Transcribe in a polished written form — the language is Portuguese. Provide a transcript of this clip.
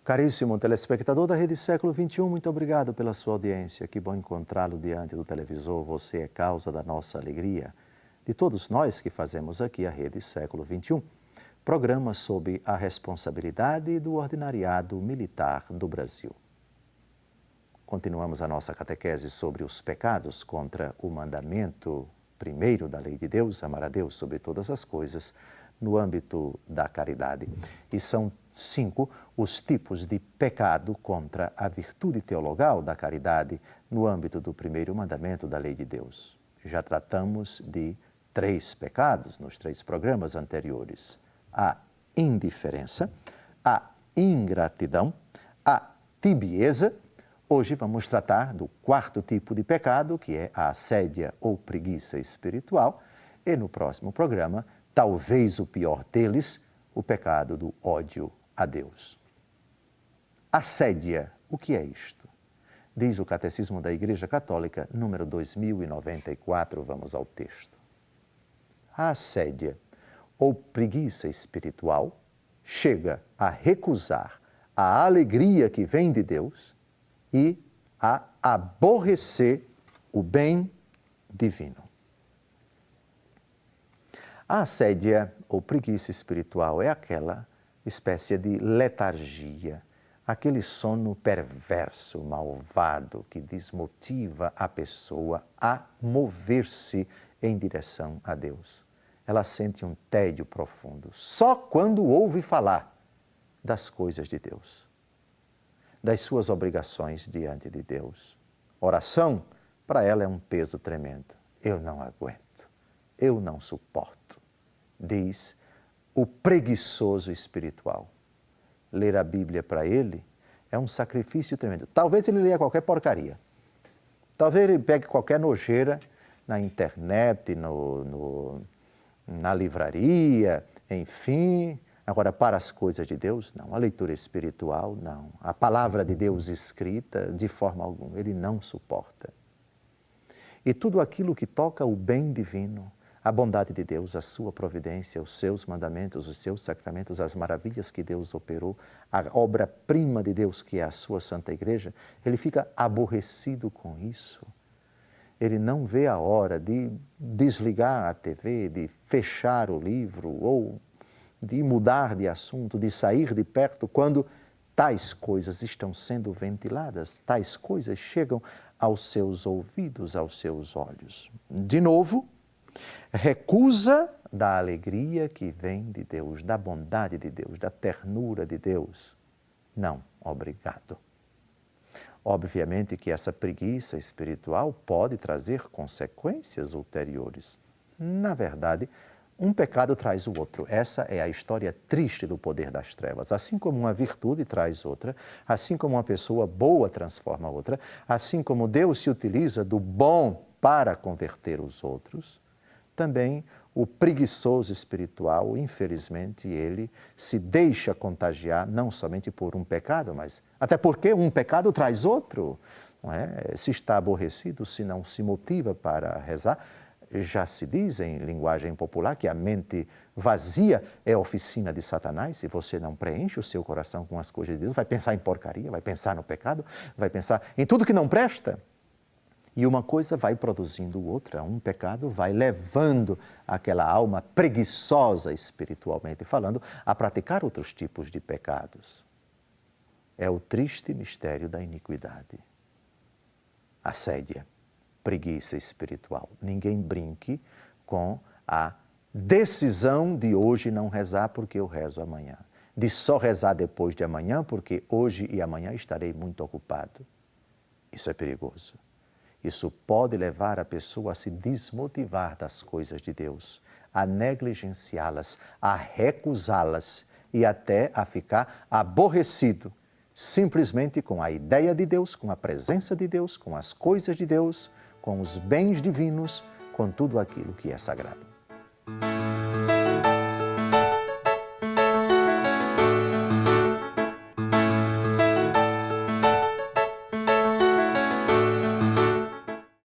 Caríssimo telespectador da Rede Século XXI, muito obrigado pela sua audiência. Que bom encontrá-lo diante do televisor. Você é causa da nossa alegria, de todos nós que fazemos aqui a Rede Século XXI, programa sob a responsabilidade do Ordinariado Militar do Brasil. Continuamos a nossa catequese sobre os pecados contra o mandamento primeiro da lei de Deus, amar a Deus sobre todas as coisas, no âmbito da caridade. E são 5 os tipos de pecado contra a virtude teologal da caridade no âmbito do primeiro mandamento da lei de Deus. Já tratamos de 3 pecados nos 3 programas anteriores: a indiferença, a ingratidão, a tibieza. Hoje vamos tratar do 4º tipo de pecado, que é a assédia ou preguiça espiritual, e no próximo programa, talvez o pior deles, o pecado do ódio a Deus. Assédia, o que é isto? Diz o Catecismo da Igreja Católica, número 2094, vamos ao texto. A assédia ou preguiça espiritual chega a recusar a alegria que vem de Deus e a aborrecer o bem divino. A assédia ou preguiça espiritual é aquela espécie de letargia, aquele sono perverso, malvado, que desmotiva a pessoa a mover-se em direção a Deus. Ela sente um tédio profundo só quando ouve falar das coisas de Deus, das suas obrigações diante de Deus. Oração, para ela, é um peso tremendo. Eu não aguento, eu não suporto, diz o preguiçoso espiritual. Ler a Bíblia para ele é um sacrifício tremendo. Talvez ele leia qualquer porcaria. Talvez ele pegue qualquer nojeira na internet, na livraria, enfim. Agora, para as coisas de Deus, não. A leitura espiritual, não. A palavra de Deus escrita, de forma alguma, ele não suporta. E tudo aquilo que toca o bem divino, a bondade de Deus, a sua providência, os seus mandamentos, os seus sacramentos, as maravilhas que Deus operou, a obra-prima de Deus, que é a sua Santa Igreja, ele fica aborrecido com isso. Ele não vê a hora de desligar a TV, de fechar o livro ou de mudar de assunto, de sair de perto, quando tais coisas estão sendo ventiladas, tais coisas chegam aos seus ouvidos, aos seus olhos. De novo, recusa da alegria que vem de Deus, da bondade de Deus, da ternura de Deus. Não, obrigado. Obviamente que essa preguiça espiritual pode trazer consequências ulteriores. Na verdade, um pecado traz o outro. Essa é a história triste do poder das trevas. Assim como uma virtude traz outra, assim como uma pessoa boa transforma outra, assim como Deus se utiliza do bom para converter os outros, também o preguiçoso espiritual, infelizmente, ele se deixa contagiar não somente por um pecado, mas até porque um pecado traz outro. Não é? Se está aborrecido, se não se motiva para rezar, já se diz em linguagem popular que a mente vazia é a oficina de Satanás. Se você não preenche o seu coração com as coisas de Deus, vai pensar em porcaria, vai pensar no pecado, vai pensar em tudo que não presta. E uma coisa vai produzindo outra, um pecado vai levando aquela alma preguiçosa espiritualmente falando a praticar outros tipos de pecados. É o triste mistério da iniquidade. Assédia, preguiça espiritual. Ninguém brinque com a decisão de hoje não rezar porque eu rezo amanhã, de só rezar depois de amanhã porque hoje e amanhã estarei muito ocupado. Isso é perigoso. Isso pode levar a pessoa a se desmotivar das coisas de Deus, a negligenciá-las, a recusá-las e até a ficar aborrecido, simplesmente com a ideia de Deus, com a presença de Deus, com as coisas de Deus, com os bens divinos, com tudo aquilo que é sagrado.